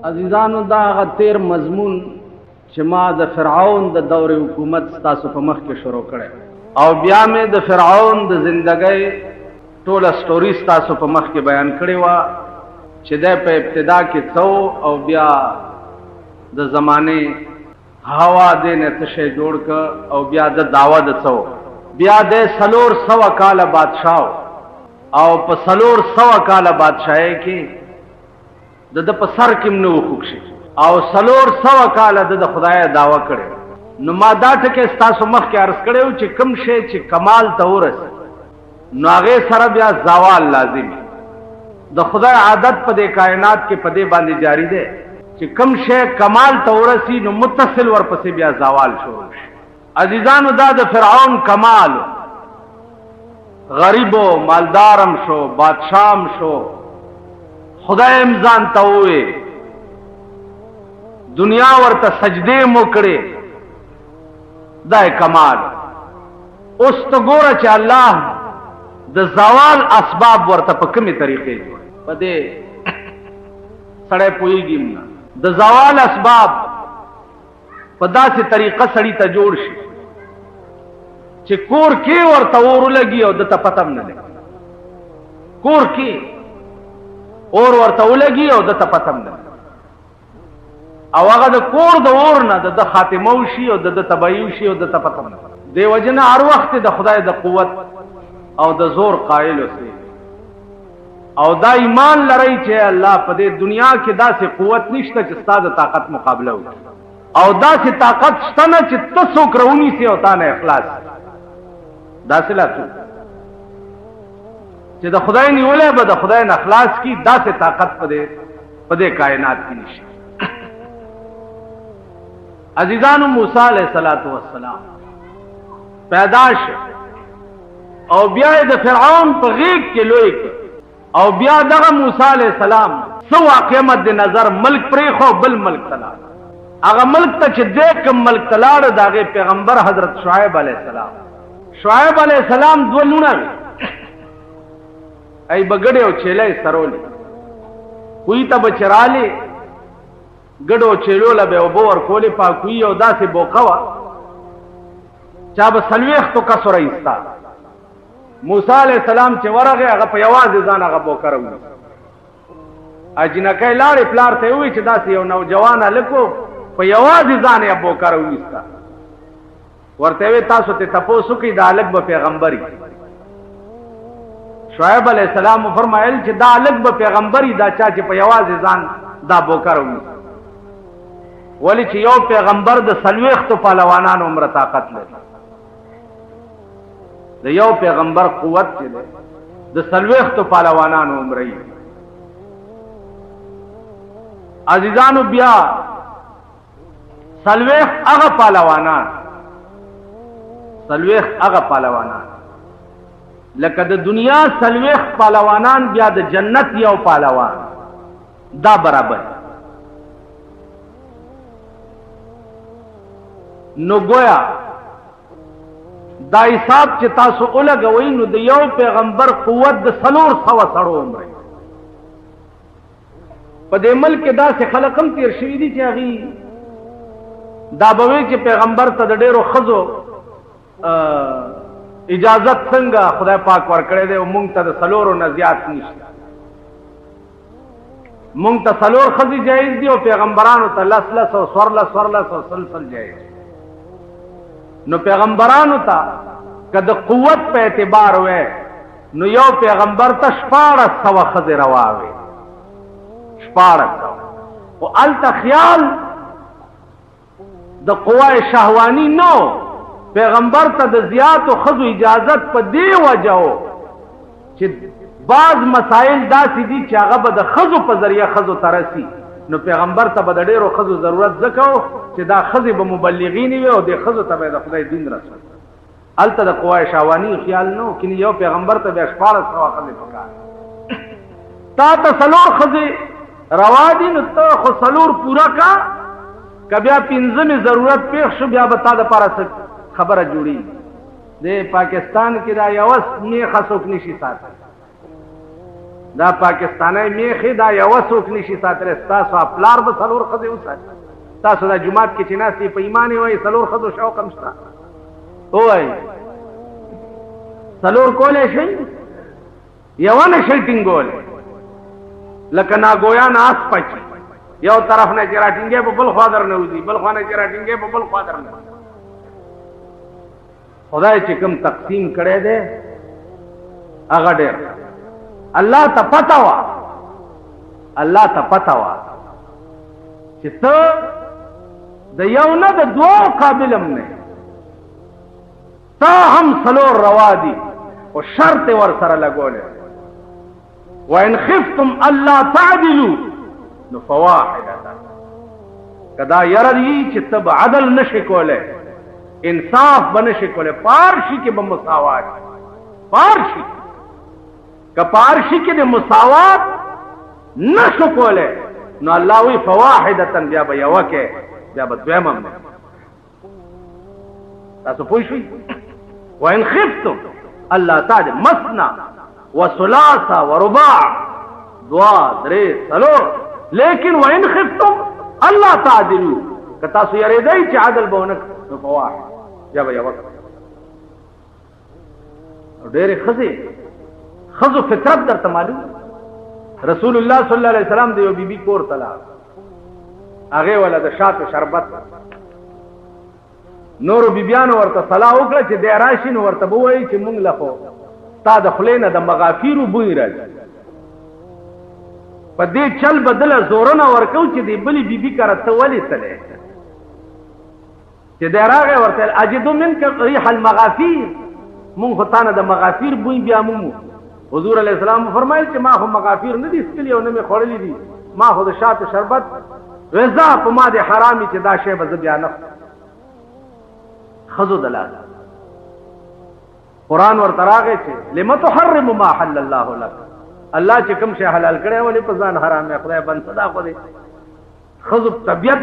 عزیزانو دا هغه تیر مضمون چې ما د فرعون د دور حکومت تاسو په مخ کې شروع کړی او بیا مې د فرعون د زندګۍ ټوله سټوري تاسو په مخ کې بیان کړې وه چې دی په ابتدا کې څو او بیا د زمانې هوا دې نه څه شی جوړ کړ او بیا د دعوه د څو بیا د 400 کاله بادشاه او په 400 کاله بادشاہي کې د په سر کې نو خوښي او 400 کاله د خدای دعوه کړي. نو ما دا ټکي تاسو مخ کې عرض کړو چې کم شی چې کمال ته ورسي نو هغه سره بیا زوال لازم د خدای عادت په دې کائنات کې په دې باندې جاری ده چې کم شی کمال ته ورسي نو متصل ورپسې بیا زوال شروع شي. عزیزانو دا د فرعون کمال غریبو مالدارم شو بادشاہم شو خدای امزان ته وې دنیا ورته سجدې مو کړې دا کمال. اوس ته ګوره چې الله د زوال اسباب ورته په کومه طریقې جوړ په دې سړی پوهېږي نه د زوال اسباب په داسې طریقه سړی ته جوړ شي چې کور کې ورته اور لګي او د ته پته هم نه لګي کور کې اور ورته ولګي او د ته پته هم نه لګي او هغه د کور د اور نه د خاتمه وشي او د تباهي وشي او د ته پته هم نه لګي. دی وجنه هر وخت د خدای د قوت او د زور قائل اوسئ او دا ایمان لرئ چې الله په دې دنیا کې داسې قوت نشته چې ستا د طاقت مقابله وکړي او داسې طاقت شته نه چې ته څوک راونیسي او تا نه اخلاص داسې لا چې د خدای نیولې به د خدای نه اخلاص کی داسې طاقت په دې کائنات کې نشته. عزیزانو موسی علیہ السلام پیدا شو او بیا د فرعون په غیږ کې لوی او بیا دغه موسی علیہ السلام سو واقع مد نظر ملک پرې خو بل ملک تلا هغه ملک ته چې دې کوم ملک تلاړ دغه پیغمبر حضرت شعیب علیہ السلام شعیب علیہ السلام دو لونه ای بغړې او چيلې سرولې کوئی ته بچراله ګډو چيلو له به وبور کولې پاکوي او داسې بوقوا چا به سلويخ تو کسر ایستا موسی علیہ السلام چې ورغه هغه په یوازې ځان هغه بوکرو اجنکه لاړې پلار ته وی چې داسې یو نوجوان لکو په یوازې ځان یې بوکرو ایستا ورته وی تاسو ته تاسو کې د الګ به پیغمبري شعیب علیہ السلام فرمایل چې دا الګ به پیغمبري دا چا چې په یوازې ځان دا بوکرو ولی چې یو پیغمبر د سلويخت پهلوانانو عمر طاقت لري د یو پیغمبر قوت چې د سلويخت پهلوانانو عمر یې. عزیزانو بیا سلويخت هغه پهلوانان لکه د دنیا سلويخت پهلوانان بیا د جنت یو پهلوان دا برابر. نو گویا دا حساب چې تاسو ولګوئ نو د یو پیغمبر قوت د 400 سړو عمر په دې ملک کې داسې خلک هم تیر شوي دي چې هغه دا به وي چې پیغمبر ته د ډېرو ښځو اجازت څنګه خدای پاک ورکړی دی او مونږ ته د 4 نه زیات نشته مونږ ته 4 ښځې جایز دي او پیغمبرانو ته 10 او 14 سلسل جایز. نو پیغمبرانو ته که د قوت په اعتبار وې نو یو پیغمبر ته 1400 ښځې رواوي 1400 او الته خیال د قوای شهوانی نو پیغمبر ته د زیاتو ښځو اجازت په دی وجهو چې بعض مسائل داسې دي چې هغه به د ښځو په ذریعه ښځو ترسي نو پیغمبر ته به د ډېرو ښځو ضرورت ځکه چې دا ښځې به مبلغین وي او د ښځو ته به د خدای دین رسول هلته د قوای شهواني خیال نو کینې یو پیغمبر ته بیا 1400 ښځې پکار تا ته 4 ښځې روا دي نو ته خو 4 پوره کا که بیا 5مې ضرورت پیښ شو بیا به تا دپاره خبره جوړي د پاکستان کې دا یوه میخه څوک نشي ساتلی دا پاکستانی میخي دا یوه څوک نشي ساتلی ستاسو پلار به څلور ښځې وساتي تاسو دا جومات کې چې ناستې په ایمان یې وایي څلور ښځو شوق هم شته ووایي څلور کولی شئ یوه نه شئ ټینګولی لکه ناګویا نه آس پچي یو طرف نه چې راټینګې په بل خوا در نه وځي بل خوا نه چې راټینګې په بل خوا در نه خدای چې کوم تقسیم کړی دی هغه ډېر الله ته پته وه الله ته پته وه چې ته د یو نه د دوو قابل هم نه تا هم څلور روا دي خو شرط ور سره لګولی وان خفتم الله تعدلوا نو فواحده کدا یره دی چې ته به عدل نشي کولی انصاف به نشي کولی پارشي کې به مساوات پارشي که پارشي کې د مساوات نشو کولی نو الله وی فواحده بیا به یوه کې بیا به دویم هم تاسو پوه شئ وان خفتم الله تعالی مثنى وثلاث ورباع دوا درې څلور لیکن وان خفتم الله تعدلوا که تاسو یریدئ چې عدل به ونه نو فواحد بیا به یوه ډېرې ښځو فطرت درته معلوم رسول الله صلی الله علیه وسلم د یو بیبي کور ته لاړ هغې وله د شاتو شربت نورو بیبیانو ورته صلاح وکړه چې دی راشي نو ورته به ووایي چې مونږ له خو ستا د خولې نه د مغافیرو بوی راځي په دې چل به دله زورونه ورکو چې د بلې بیبي کره ته ولې تلی چې دی راغی ورته اجدو منک ریح المغافیر مونږ خو تا نه د مغافیر بوی بیا مومو حضور علیه السلام فرمایل چې ما خو مغافیر نه دي څکلي او نه مې خوړلي دي ما خو د شاتو شربت رضا په ما د حرامي چې دا شی به زه بیا نه ښځو د لاسه قرآن ورته راغی چې لم تحرم ما حل الله لك الله چې کوم شی حلال کړی ولې په ځان حرام یې خدای بند صدا خو دی ښځو طبیعت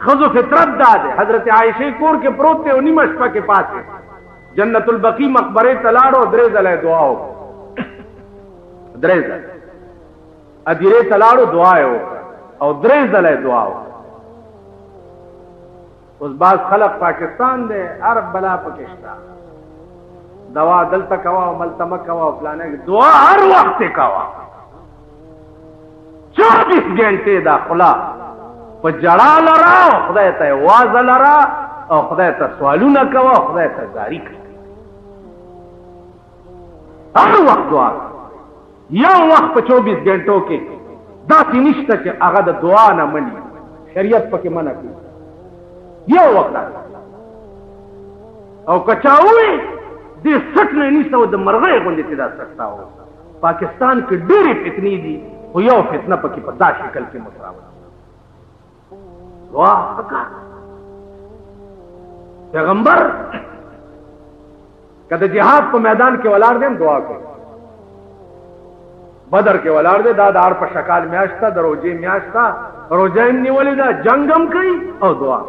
ښځو فطرت دا دی حضرت عایشې کور کې پروت دی او نیمه شپه کې پاتې جنت البقی مقبره ته لاړو درې ځله دعا وکړه درې ځله ادیرې ته لاړو دعا یې وکړه او درې ځله دعا وکړه اوس بعض خلق پاکستان دی هر بلا پکې شته دوا دلته کوا او ملته مه کوا او فلانه دعا هر وخت کوا 24 غنټې دا خلا په جړا لرا خدای ته واز لرا او خدای ته سوالونه کوا خدای ته زاری کوي هر وخت دعا یو وخت په 24 غنټو کې داسې نشته چې هغه د دعا نه مني شریعت پکې منع کوي یو وخت او کچاوي دې سټ نه نیسو د مرغې غوندې چې دا سټاو پاکستان کې ډېرې فتنې دي خو یو فتنه پکې په دا شکل کې متراوت واه پکا پیغمبر کله جهاد په میدان کې ولاړ دیم دعا کوي بدر کې ولاړ دی دا دار په شکال میاشتا د روزې میاشتا روزې نیولې دا جنگم کوي او دعا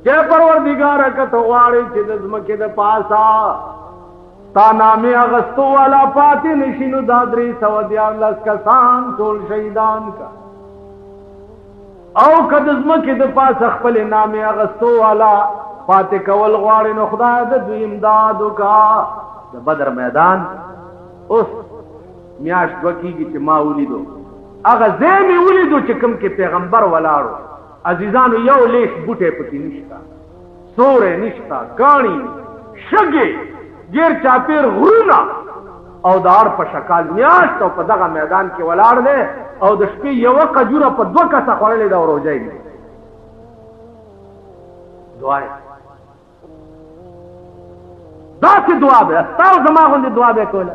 کہ پروردگار کت غواړي چې د ځمکې د پاسا تا نامې اغستو والا پاتې نشینو دا 314 کسان ټول شهیدان کا او که د ځمکې د پاسه خپل نامې اغستو والا پاتې کول غواړي نو خدای د دوی امداد وکا د بدر میدان اوس میاشت وکیږي چې ما ولیدو هغه ځای مې ولیدو چې کوم کې پیغمبر ولاړو عزیزانو یو لیش بوټه پکې نشتا سورې نشتا کانی شګي غیر چاپیر غرونا او دار په شکال میاشت او په دغه میدان کې ولاړ دی او د شپې یو قجوره په 2 کسه خوړلې دا روزای دی دعا دا چې دعا به تاسو زما غوندې دعا به کوله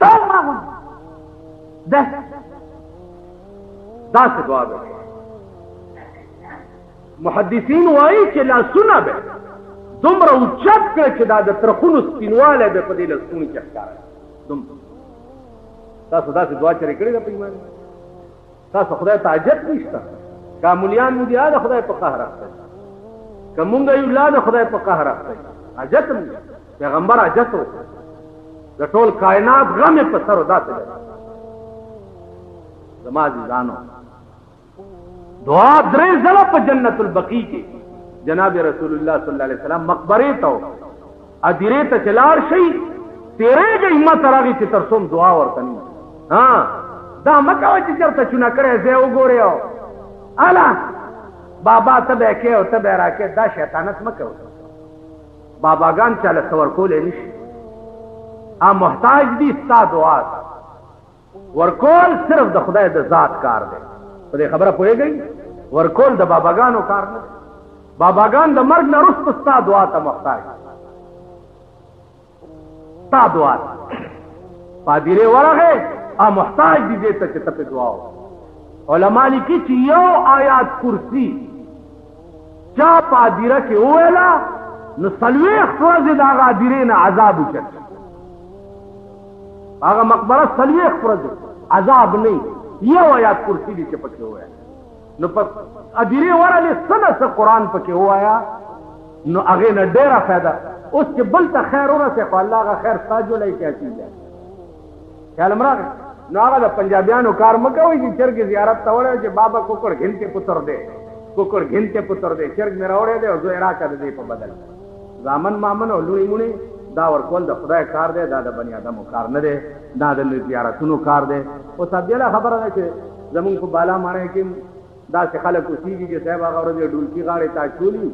تاسو ما غوندې دا څه دعا به محدثین وایي چې لاسونه به دومره اوچت کړه چې دا د ترخونو سپینوالی به په دې لاسونو کې ښکاره دومره تاسو داسې دعا چېرې کړې ده په ایمان تاسو خدای ته حاجت نشته که مولیان مو دي دا خدای په قهر اخته که مونږ یو لا د خدای په قهر اخته حاجت هم پیغمبر حاجت وکړه د ټول کائنات غم په سر او داسې ده. زما عزیزانو دعا درې ځله په جنت البقیع کې جناب رسول الله صلی الله علیه وسلم مقبره ته ادیره ته چلار شي تیرېږي همت راغی چې تر څوم دعا ورته نه. ها دا مکه چې چرته چونه کړې زه وګورې او الا بابا ته به کې او ته به راکې دا شیطانت مکه باباګان چاله څور کولې نشي. ا محتاج دي ستا دعا ورکول صرف د خدای د ذات کار دی. په دې خبره پوهېږئ؟ ورکول د باباګانو کار نه. باباګان د مرګ نه وروسته ستا دعا ته محتاج ستا دعا پادیرې ورغې ا محتاج دي دې ته چې ته په دعا علما لیکي چې یو آیات کرسی چا پادیره کې وویله نو څلوېښت ورځې د هغه هدیرې نه عذاب وچت هغه مقبره څلوېښت ورځې عذاب نه یو آیات کرسی دي چې پکې وویل نو په هدیرې ورغلې څه نه څه قرآن پکې ووایه نو هغې نه ډېره فایده. اوس چې بل ته خیر ورسې خو الله هغه خیر ستا جوړی کیا چیز دی خیال م راغی. نو هغه د پنجابیانو کار مه کوئ چې چرګ زیارت ته وړی چې بابا کوکړ گھن کے پتر دے کوکړ گھن کے پتر دے چرګ مې راوړی دی او زوی راکړه د دې په بدل زامن مامن او لوڼې مونې دا ورکول د خدای کار دی دا د بني ادمو کار نه دی دا د زیارتونو کار دی. اوس ابدیله خبره ده چې زمونږ په بالا ماڼۍ کې داسې خلک اوسېږي چې صاحب هغه ورځ ډولکي غاړې ته اچولي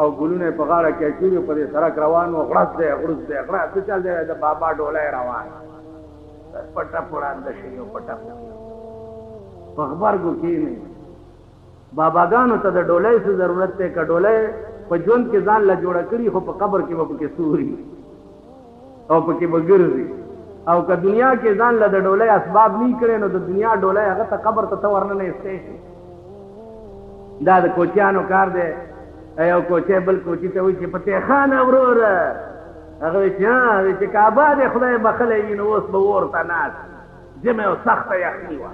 او ګلونه په غاړه کې اچولي په دې سړک روان و غړس دی غړس دی غړس څه چل دی د بابا ډولی روان پټه پړانده شي او پټه په غبرګو کښېنئ. باباګانو ته د ډولۍ څه ضرورت دی که ډولۍ په ژوند کې ځان له جوړه کړي خو په قبر کې به پکې سوري او پکې به ګرځي او که دنیا کې ځان له د ډولۍ اسباب نه کړي نو د دنیا ډولۍ هغه ته قبر ته ته ورننه ایستی شي. دا د کوچیانو کار دی. یو کوچی بل کوچي ته وایي چې فتح خان وروره هغه وایي چې کعبه دی خدای بخلی وي نو اوس به ورته ناست ژمی او سخته یخني وه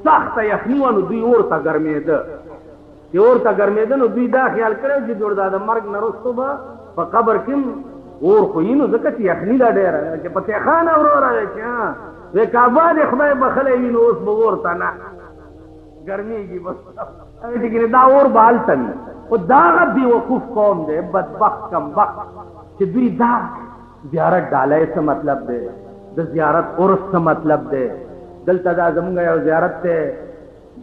سخته یخني وه نو دوی اور ته ګرمېده چې اور ته ګرمېده نو دوی دا خیال کړی چې جوړ دا د مرګ نه وروستو به په قبر کې اور خو وي نو ځکه چې یخني ده ډېره چې فتح خان وروره دی چې وایي کعبه دی خدای بخلی وي نو اوس به ورته نه ګرمېږي بس دا اور به هلته وي. خو دا هغه بېوقوف قوم دی بدبخت کمبخت چې دوی دا زیارت ډالۍ څه مطلب دی د زیارت عرس څه مطلب دی. دلته دا زمونږ یو زیارت دی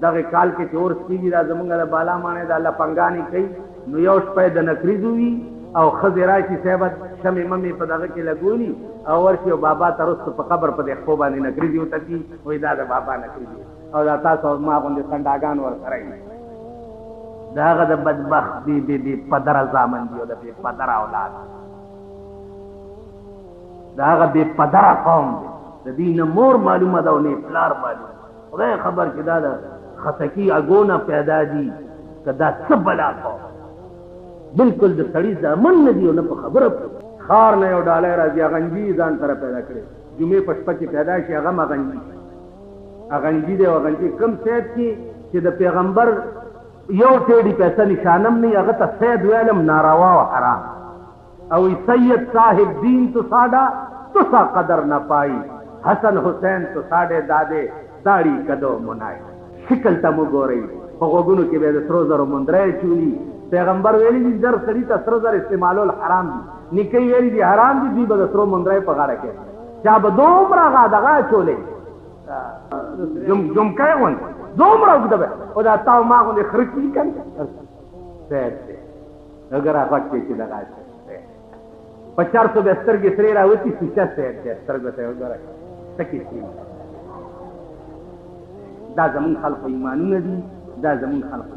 دغه کال کې چې عرس کېږي دا زمونږ د بالا ماڼۍ د الله پنګانې کوي نو یو شپه یې د نکریزو وي او ښځې راشي صاحبه شمې ممې په دغه کې لګولي او ورشي او بابا ته رسته په قبر په دې خپو باندې نکریزې وتکي وایي دا د بابا نکریزې او دا تاسو ما غوندې څنډاګان ورسره وي. دا هغه د بدبخت بې پدره زامن دي او د بې پدره اولاد دا هغه بې پدره قوم دی. د دې نه مور معلومه ده او نه پلار معلومه. خدای خبر چې دا د خطکي اګونه پیدا دي که دا څه بلا قوم بلکل د سړي زامن نه دي او نه په خبره ښار نه یو ډالۍ راځي اغنجي ځان سره پیدا کړی جمعې په شپه کې پیدا شي هغه هم اغنجي دی او اغنجي کم سید کې چې د پیغمبر یو ټیډي پیسه نشانم نه هغه ته سید ویلم ناروا او حرام او سید صاحب دین تو ساډا تو سا قدر نہ پائی حسن حسین تو ساډے دادے داڑھی کدو منائی شکل ته مو ګورئ په غوږونو کې به د سرو زرو مندرۍ چولي پیغمبر ویلي دي زر سړي ته سره زر استعمالول حرام دي نیکۍ ویلي دي حرام دي دوی به د سرو مندرۍ په غاړه کې چا به دومره دغه اچولې جمکۍ غوندې دومره اوږده به او دا تاو ما غوندې خره کړي که نه سید دی اگر هغه کې چې دغه په 400 به سترګې سرې راوتي سوچه سید دی سترګو ته یې وګوره ټکې سرې دا زمونږ خلقو ایمانونه دي دا زمونږ خلقو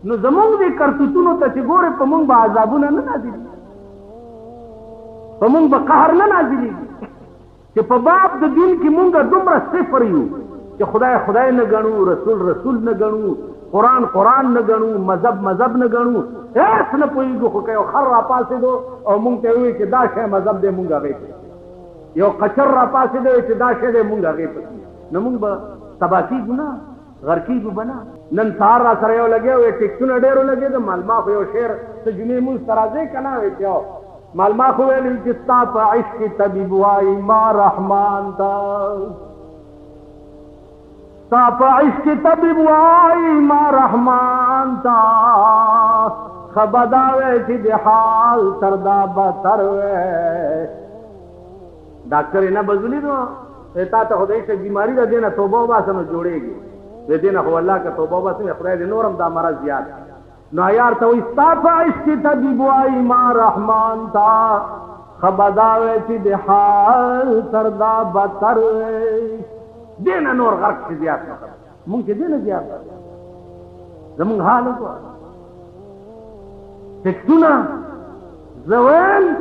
نو زمونږ دې کرتوتونو ته چې ګورې په مونږ به عذابونه نه نازلېږي په مونږ به قهر نه نازلېږي چې په باب د دین کې مونږ دومره صفر یو چې خدای نه ګڼو رسول نه ګڼو قرآن نه ګڼو مذهب نه ګڼو هېڅ نه پوهېږو خو که یو خر راپاڅېدو او مونږ ته یې ووایي چې دا شی مذهب دی مونږ هغې ته یو قچر راپاڅېدو چې دا شی دی مونږ هغې ته نو مونږ به تباه کېږو نه غر کېږو به نه. نن سهار را سره یو لګیا وی ټیکسونه ډېرو لګېده ما خو یو شعر ته جمعې مونځ ته راځئ که نه وایي چې مال ما خو ویل چې ستا په عشق کې طبيب وای ما رحمان تا ستا په عشق کې طبيب وای ما رحمان تا خبرداوي چې د حال تر دا بدتر وې ډاکټر نه بزلی نو تا ته خدای ته بیماری را دینه توبه وباسه نو جوړېږي دې دینه خو الله کا توبه وباسه خدای دې نورم دا مرض زیات نو یار ته وي ستا په عشق کې طبيب وای ما رحمان تا خبرداوي چې د حال تر دا بدتر وې دینه نور غرق شي زیات مونږ کې دینه زیات زمونږ حال وکړه تکتونه زوال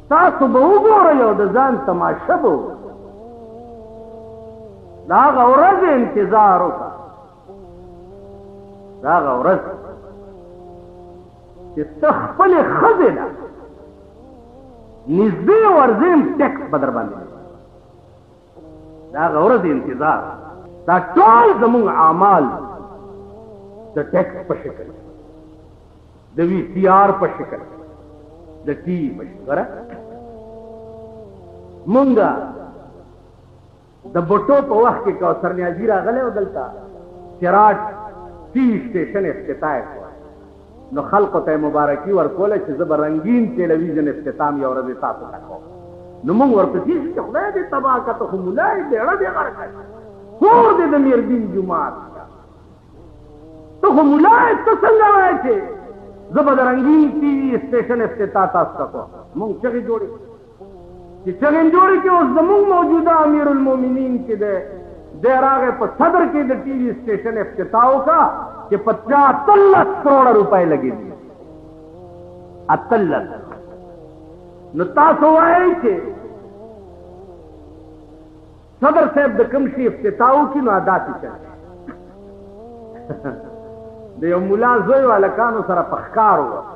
تاسو به وګورئ او د ځان تماشه به د هغه ورځ انتظار وکړه د هغه ورځ چې ته خپلې ښځې له نږدې ورځې ټیکس به در باندې د هغه ورځ انتظار دا ټول زموږ اعمال د ټیکس په شکل د وی سی آر په شکل د ټي وي په شکل مونږه د بوټو په وخت کې کوثر نیازي راغلی او دلته چراټ ټي وي سټیشن افتتاح کړ نو خلقو ته مبارکي ورکوله چې زه به رنګین ټلویزیون افتتاح یو ورځ تاسو ته کوم نو مونږ ورپسې چې خدای دې تباه کړه ته خو ملا یې بیړه دې غر کړه کور دې د میردین جومات ته خو ملا یې ته څنګه وایې چې زه به د رنګین ټي وي سټیشن افتتاح تاسو ته کوم مونږ چغې جوړې چې چغې جوړې کې اوس زمونږ موجوده امیر المؤمنین چې دی دی راغی په صدر کې د ټي وي سټیشن افتتاح وکړه چې 15 کروڑ روپے لګې دي 18 نو تاسو وایئ چې صدر صاحب د کوم شي افتتاح وکړي نو ادا شي د یو ملا زوی هلکانو سره په ښکار ووت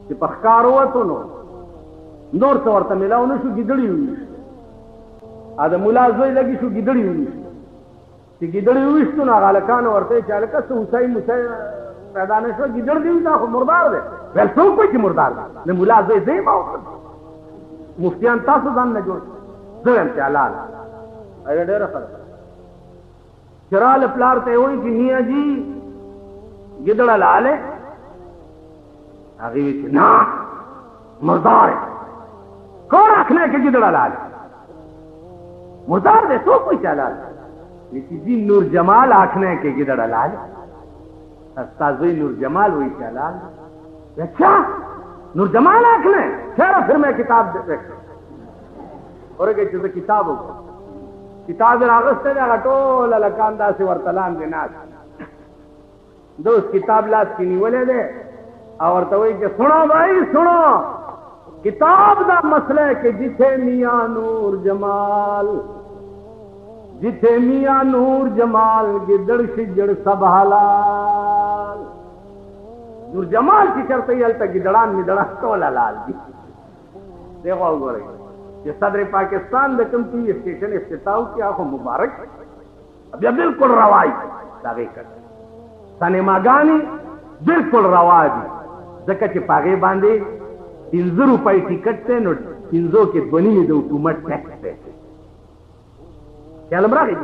چې په ښکار ووتو نو نور څه ورته میلاو نه شو ګیدړي وویشت د ملا زوی لګي شو ګیدړي وویشت چې ګیدړي وویشتو نو هغه هلکانو ورته ویل چې هلکه څه هوسۍ موسۍ پیدا نه شوه ګیدړ دی دا خو مردار دی ویل څوک وایي چې مردار دی د ملا زوی زه یې ما مفتیان تاسو ځان نه جوړ زه یم چې حلال ایا ډېره ښه ده چرال پلار ته وایي چې نیا جی ګیدړ حلال ہے هغې وایي چې نه مردار ہے کون رکھنا ہے کہ ګیدړ حلال ہے مردار دی څوک وایي چې حلال دی جی نور جمال آنکھنا ہے کہ ګیدړ حلال ہے استاذ نور جمال وہی حلال اچھا نور جمال آنکھنا ہے ٹھہرا پھر میں کتاب دیکھ اور کتاب ہوگا کتاب راغست ہے ټول لکان داسې ورتلان دی ناس دوست کتاب لاس کی نیولے دے اور ورته وایي کہ سنو بھائی سنو کتاب دا مسئلہ ہے کہ جتھے میاں نور جمال جتھے میاں نور جمال گدڑ شجڑ سب حلال نور جمال کی چرته یې هلته ګیدړان میدړان ټول حلال دي دیکھو وګورئ چې صدر پاکستان د کوم ټي وي سټیشن افتتاح وکړي هغه مبارک بیا بالکل روا دي د هغې کړ سینماګانې بالکل روا دي ځکه چې په هغې باندې 15 روپۍ ټیکټ دی نو 15 کې 2.5 د حکومت ټیکس دی خیال راغی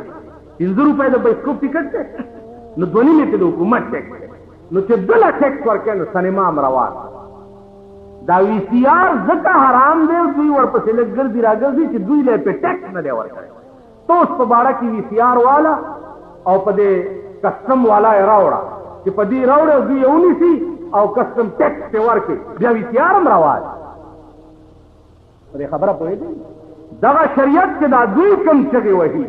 15 روپۍ د بایسکوپ ټیکټ دی نو 2.5 کې د حکومت ټیکس دی نو چې بله ټیکس ورکوي نو سینما هم روان دا وی سی آر ځکه حرام دی دوی ورپسې لږ ګرځي راګرځي چې دوی له پې ټیکس نه دی ورکوي تو اوس په باړه کې وی سی آر والا او په دې کسټم والا یې راوړه چې په دې راوړه دوی یې ونیسي او کسټم ټیکس پې ورکړي بیا وی سی آر هم روان په دې خبره پوهېږئ دغه شریعت کې دا دوی کوم چغې وهي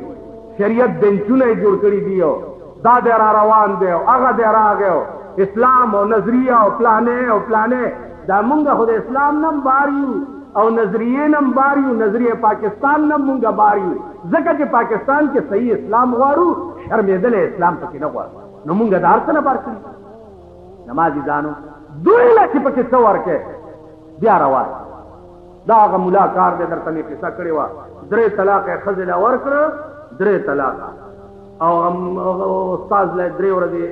شریعت بنچونه یې جوړ کړي دي او دا دی را روان دی او هغه دی راغی اسلام او نظریه او پلانې او پلانې دا مونږ خو د اسلام نم بار یو او نظریې نم بار یو نظریه پاکستان نم مونږ بار یو ځکه چې پاکستان کې صحیح اسلام غواړو شرمېدلی اسلام پکې نه غواړو نو مونږ د هر څه نه بار کړي نمازي ځانو دوی له چې پکې څه ورکې بیا روان دا هغه ملا کار دی درته مې قصه کړې وه 3 طلاق یې ښځې له ورکړه 3 طلاق او استاد له 3 ورځې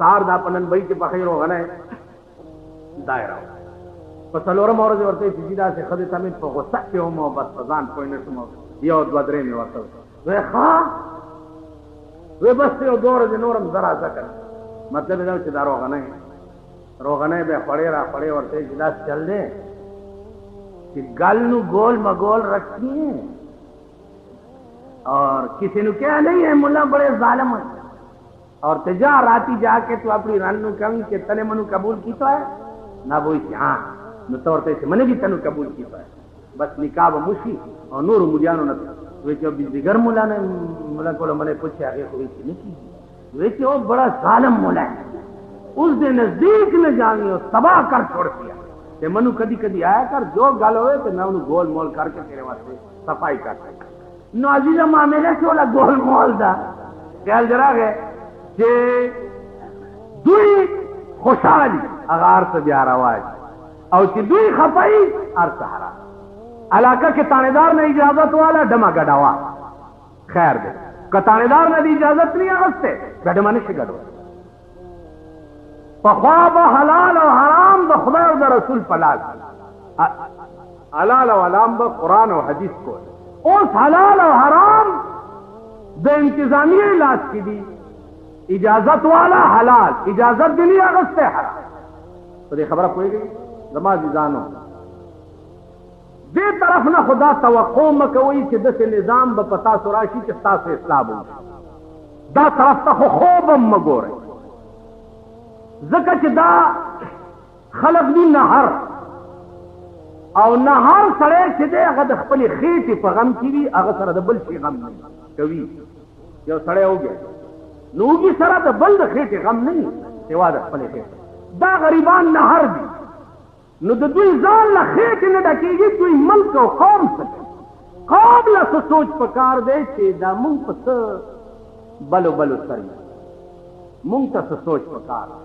سار دا پنن بای چې په خیر وغنه دایره په څلورم ورځ ورته چې دا څه خدای ته په غوسه کې هم او بس ځان پوه نه شم یو دوه درې مې ورته وای ها وای بس یو دوه ورځې نورم زرا ذکر مطلب دا چې دا روغنه به خړې را خړې ورته چې دا چل دے کہ گل نو گول مگول رکھیے اور کسی نو کیا نہیں ہے ملا بڑے ظالم ہے اور تجاراتی جا کے تو اپنی رن نو کہیں کہ تنے منو قبول کی تو ہے نہ وہی ہاں نو طورتے سے میں نے بھی تنو قبول کی تو ہے بس نکاح و مشی اور نور مجانو نہ وہ کہ دیگر مولا نے مولا کو میں نے پوچھا کہ ہوئی تھی نہیں کی وہ کہ وہ بڑا ظالم مولا ہے اس دے نزدیک نہ جانی اور تباہ کر چھوڑ دیا کہ منو کدی کدی آیا کر جو گل ہوئے تو میں انہوں گول مول کر کے تیرے واسطے صفائی کر سکتا نو عزیزہ معاملے سے والا گول مول دا خیال جرا گئے کہ دوئی خوشحالی اغار سے بیار آواز اور کہ دوئی خفائی ار سہارا علاقہ کے تانیدار نے اجازت والا ڈما گڑاوا خیر دے کہ تانیدار نے دی اجازت نہیں اغسطے گڑما نشے گڑوا فخواب حلال و حرام دا خدا و دا رسول پلاز حلال و حرام با قرآن و حدیث کو اس حلال و حرام دا انتظامی علاج کی دی اجازت والا حلال اجازت دلی اغسط حرام تو دی خبرہ پوئی گئی زمان دیزانو دے طرف نہ خدا توقع مکوئی کہ دس نظام با پتا سراشی چستا سے اسلام ہو دا طرف تا خوبم مگو رہے زکه چې دا خلق دی نهر او نهر سره چې دی هغه د خپل خېټې په غم کې وي هغه سره د بل شي غم نه کوي یو سړی وګي نو وګي سره د بل د خېټې غم نه سوا د خپل خېټې دا غریبان نهر دي نو د دوی ځان له خېټې نه ډکېږي دوی ملک او قوم څه قوم له څه سوچ پکار دی چې دا مونږ په څه بلو سره مونږ ته څه سوچ پکار دی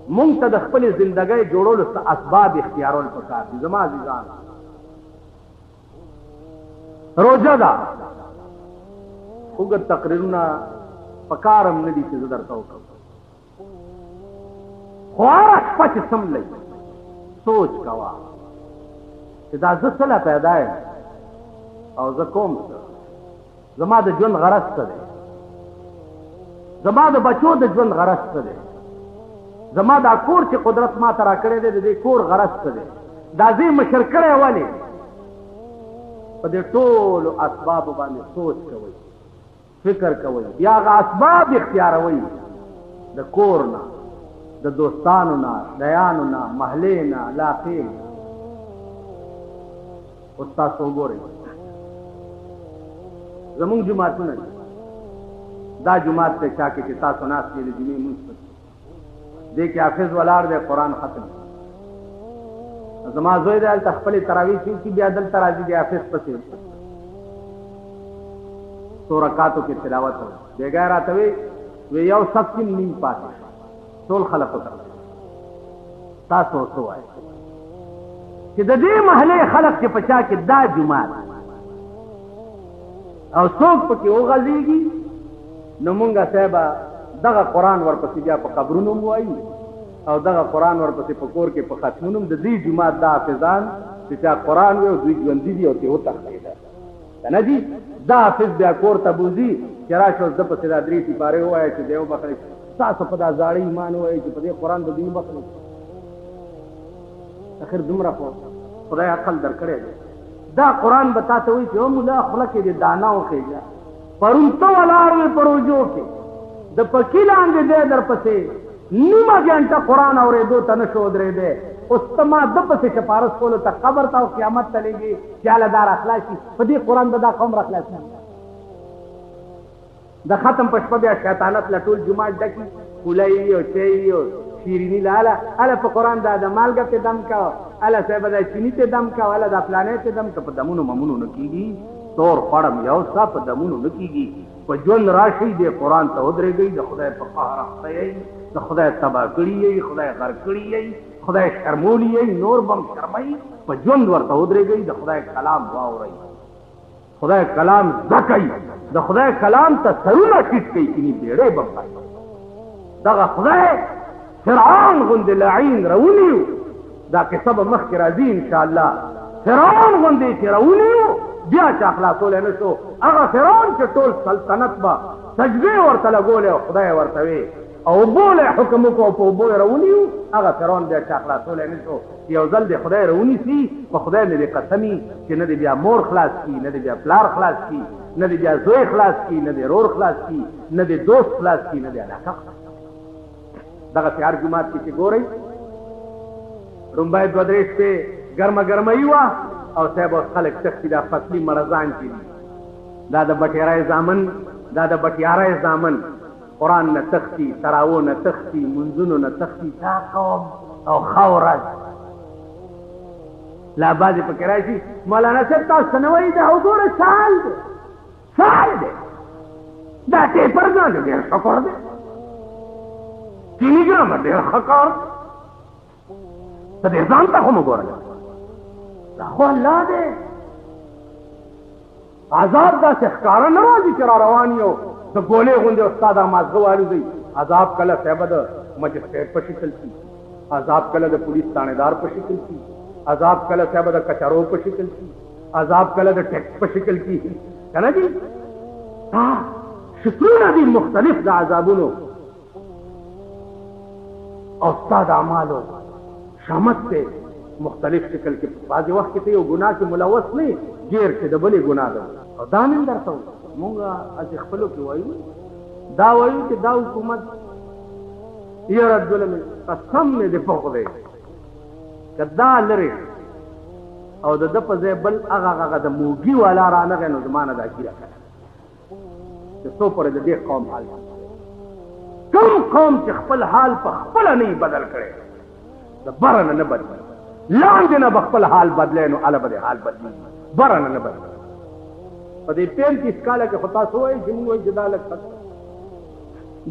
مونږ ته د خپل زندګۍ جوړولو څه اسباب اختیارول پکار دي زما عزیزان روزه ده اوږد تقریرونه پکارم نه دي چې زه درته وکړم خو هره شپه چې څملی سوچ کوه چې دا زه څه له پیدا یم او زه کوم څه زما د ژوند غرض څه دی زما د بچو د ژوند غرض څه دی زما دا کور چې قدرت ما ته را کړی دی د دې کور غرض څه دی دا زه مشر کړی ولې په دې ټولو اسبابو باندې سوچ کوئ فکر کوئ بیا هغه اسباب اختیاروئ د کور نه د دوستانو نه د یانو نه محلې نه علاقې نه اوس تاسو وګورئ زمونږ جوماتونه دا جومات ته چا کې چې تاسو ناست دي د جمعې لمونځ دې کې حافظ ولاړ دی قرآن ختم زما زوی دی هلته خپلې تراویح چې بیا دلته راځي د حافظ پسې څو رکعاتو کې تلاوت بیګا راته وی یو صف کې نیم پاتې ټول خلک وتر تاسو څه وایي چې د دې محلې خلک چې په چا کې دا جومات او څوک پکې وغځېږي نو مونږه صاحبه دغه قرآن ورپسې بیا په قبرونو هم وایي او دغه قرآن ورپسې په کور کې په ختمونو هم د دې جومات دا حافظان چې چا قرآن وی او دوی ژوندي دي او ترې وتښتېده که نه دي دا حافظ بیا کور ته بوځي چې راشه اوس ده پسې دا 3 سپارې ووایه چې دی وبخلئ تاسو په دا زاړه ایمان ووایئ چې په دې قرآن به دوی وبخلئ اخر دومره خو خدای عقل درکړی دی دا قرآن به تا ته وایي چې او ملا خوله کې دې دانه وخېږه پرون ته ولاړ وې په روجو کې د پکي لاندې دی در پسې نیمه ګنټه قرآن اورېدو ته نه شو ودرېدی اوس ته ما ده پسې سپارس کولو ته قبر ته او قیامت ته لېږي چې هله دا راخلاصي په دې قرآن به دا قوم راخلاصي د ختم په شپه بیا شیطانت له ټول جومات ډکي پولۍ او چای او شیریني له هله په قرآن دا د مالګه پې دم کوه هله صاحبه دا چیني پې دم کوه هله دا فلانۍ پې دم کوه په دمونو ممونو نه کېږي تور خوړم یو سا په دمونو نه کېږي په ژوند راشئ دې قرآن ته ودرېږئ د خدای په قهر اخته یئ د خدای تباه کړي یئ خدای غر کړي یئ خدای شرمولی یئ نور بم شرمئ په ژوند ورته ودرېږئ د خدای کلام واورئ خدای کلام زده کئ د خدای کلام ته سرونه ټیټ کئ کني بیړۍ بم دغه خدای فرعون غوندې لعین راونیو. دا قصه به مخکې راځي انشاءالله. فرعون غوندې چې راونیو بیا چې خلاصولی نه شو. هغه فرعون چې ټول سلطنت به سجدې ورته لګولې او خدای ورته وی او بوله حکم وکړو په اوبو یې راونیو. هغه فرعون بیا چې خلاصولی نه شو. یو ځل د خدای راونیسي په خدای مې دې قسمي چې نه دې بیا مور خلاص کي، نه دې بیا پلار خلاص کي، نه دې بیا زوی خلاص کي، نه دې رور خلاص کي، نه دې دوست خلاص کي، نه دې علاقه. دغسې هر جومات کې چې ګورئ رومبای دوه درې شپې ګرمه ګرمۍ وه او صاحب اوس خلک تښتي دا فصلي مرضان چې دي، دا د بټیارۍ زامن، دا د بټیارۍ زامن قرآن نه تښتي، تراو نه تښتي، منځونو نه تښتي. دا قوم او ښه ورځ لا بعضې پکې راشي مولانا صاحب تاسو ته نه وایي دا وګوره سال دی، سال دی، دا ټیپر نه دی، ډېر ښه کار دی، چیني ګرامر ډېر ښه کار دی. ته دې ځان ته خو مه ګوره، دا خو الله دی. عذاب داسې ښکاره نه راځي چې را روان یو د ګولې غوندې استاد مازغه والوځي. عذاب کله صاحبه د مجسټریټ په شکل شي، عذاب کله د پولیس تانیدار په شکل شي، عذاب کله صاحبه د کچرو په شکل شي، عذاب کله د ټیکس په شکل کې که نه دي. شکلونه دي مختلف د عذابونو او ستا د اعمالو شامت دی مختلف شکل کې. بعضې وخت کې ته یو ګناه کې ملوث نه یې، ګیر چې د بلې ګناه ده. او دا مې درته مونږ هسې خپلو کې وایو، دا وایو چې دا حکومت یاره ظلم قسم مې د په خدای که دا لرې او د ده په ځای بل هغه د موږي والا رانغی نو زما نه دا ګیره کړه چې څو پورې د دې قوم حال کوم قوم چې خپل حال په خپله نه یې بدل کړی، د بره نه نه بدلي، لاندې نه به خپل حال بدلی نو هله به دې حال بدلېږي، بره نه نه بدلي. په دې 35 کاله کې خو تاسو وایئ چې مونږ وایي چې دا لږ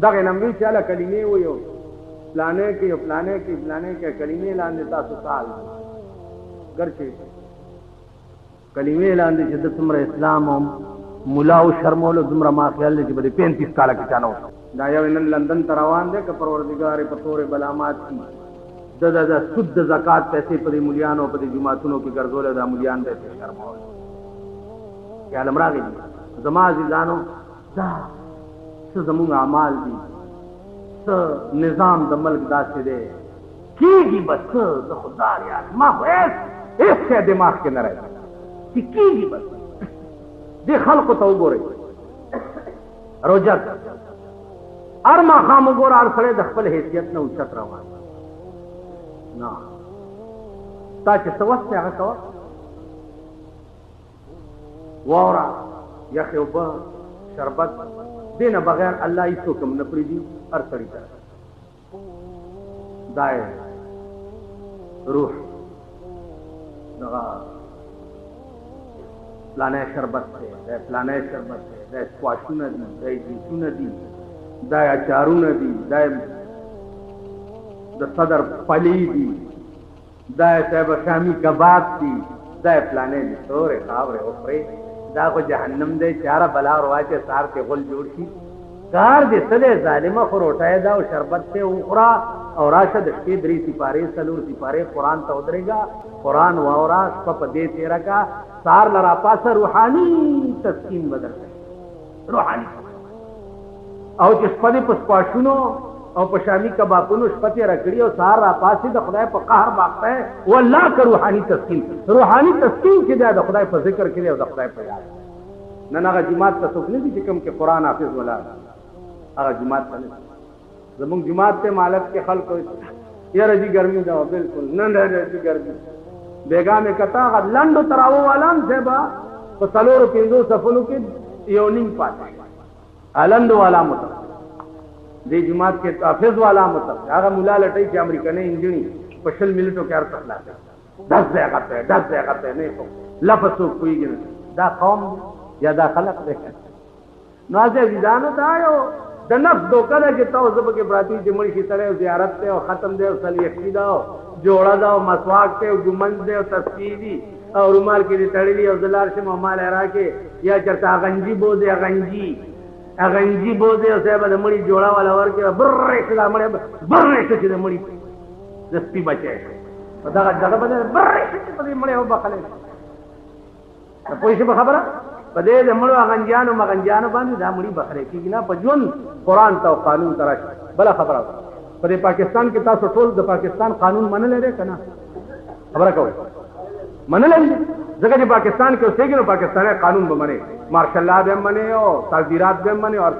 دغې نه وایي چې هله کلمې وایو فلانې کې یو فلانې کې فلانې کې کلمې لاندې تاسو سال ګرچې کلمې لاندې چې د څومره اسلام او ملا او شرمولو دومره ما خیال دی چې به دې 35 کاله کې چا نه وکړو. دا یو نن لندن ته روان دی که پروردګار یې په تورې بلامات کي د سود د زکات پیسې په دې ملیانو په دې جوماتونو کې ګرځولې، دا ملیان دی پرې شرمول. خیال هم راغی زما عزیزانو دا څه زمونږ اعمال دي، څه نظام د ملک داسې دی کېږي به څه د خدای یاد ما خو هېڅ شی دماغ کې نه راځي چې کېږي به دې خلقو ته وګورئ. روجر هر ماښام وګوره هر سړی د خپل حیثیت نه اوچت روان نه، تا چې څه وس دی هغه کوه، واوره یخې اوبه شربت دې نه بغیر الله هېڅوک هم نه پرېږدي هر سړي ته. دا روح دغه فلانی شربت دی، دا فلانی شربت دی، دا سکواشونه دي، دا جوسونه دي، دا اچارونه دي، دا د صدر پلی دي، دا صاحب شامي کباب دي، دا فلانی دي تورې خاورې وخورې. دا خو جهنم دی چې هره بلا ورواچې سهار کې غول جوړ شي. کار دې څه دی ظالمه، خو روټۍ ده او شربت دی وخوره او راشه د شپې 3 سپارې 4 سپارې قرآن ته ودرېږه، قرآن واوره، شپه په دې تېره کا، سهار له راپاسه روحاني تسکین به درکوي، روحاني. او چې شپه دې په سپاشونو او په شامي کبابونو شپه تېره کړي او سهار راپاسې د خدای په قهر باخته یې والله که روحاني تسکین، روحاني تسکین چې دی د خدای په ذکر کې دی او د خدای په یاد. نن هغه جماعت ته څوک نه دي چې کوم کې قرآن حافظ ولاړ هغه جماعت ته نه دي. زمونږ جماعت ته مالک کې خلق یاره جي ګرمي ده بلکل نه نه جي ګرمي بیګا مې کتا هغه لنډو تراو والان صاحبه په 4-5 صفونو کې یو نیم پاتې لنډو والا مطلب دې جماعت کې حافظ والا مطلب هغه مولا لټۍ چې امریکنۍ انجنی په 20 منټو کې ارته خلاص 10 دقیقه ته نه کو لفظ کویږي. دا قوم یا دا خلق دی نو عزیزانو دا یو د نفس دوکه ده چې تاسو به کې براتی چې مړ شي سره زیارت ته او ختم دی او صلیخی دا جوړه دا او مسواک ته او ګمنځ دی او تسبیح دی او رومال کې تړلی او دلار شه مال راکې یا چرته غنجي بو دی غنجي هغه انجی بوزي او صاحب د مړي جوړا والا ورکه برې کړه مړي برې چې د مړي د سپي بچي دا دغه بده برې چې په دې مړي او بخله په پوښي په خبره په دې د مړو غنجانو مغنجانو باندې دا مړي بخره کیږي نه په ژوند قران ته او قانون ترش بل خبره په پاکستان کې تاسو ټول د پاکستان قانون منل لري کنه خبره کوي منل ځکه چې پاکستان کې اوسېږي نو پاکستاني قانون به مني مارشل لا به مني او تعزیرات به مني او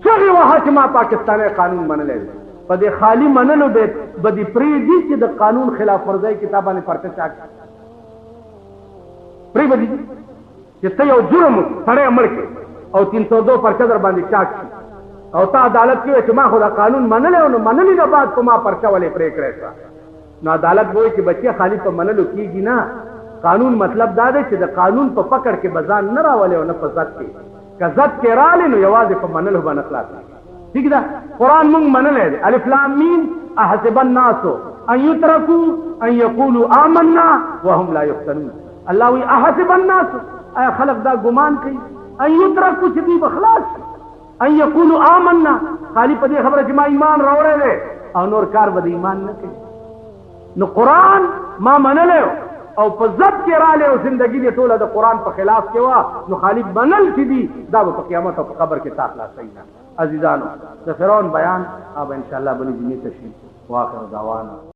څنګه واه چې ما پاکستاني قانون منل لري په دې خالی منلو به بدی پری دي چې د قانون خلاف ورزي کتابانه پرته چاک پری بدی چې ته یو جرم سره عمل کې او 302 پرچه در باندې چاک او تا عدالت کې چې ما خو دا قانون منل او منلې نه بعد کومه پرچه ولې پرې کړې نو عدالت وایي چې بچي خالی په منلو کېږي نه قانون مطلب دا دی چې د قانون په پکړ کې بزان نه راولې او نه په ذات کې که ذات کې رالې نو یوازې په منلو باندې خلاص ٹھیک ده قرآن مونږ منلې دی الف لام میم احسب الناس ان يتركوا ان يقولوا آمنا وهم لا يفتنون الله وی احسب الناس اي خلق دا ګمان کوي ان يتركوا چې دی بخلاص ان يقولوا آمنا خالی په دې خبره چې ما ایمان راوړې ده او نور کار به ایمان نه کوي نو قرآن ما منلو او په ضد کې رااله او زندگی دې ټوله د قرآن په خلاف کې وا نو خالد منل چې دي دا په قیامت او په قبر کې تاخلا صحیح عزیزانو د فرعون بیان اب ان شاء الله بلی جنې تشریح واخر دعوانا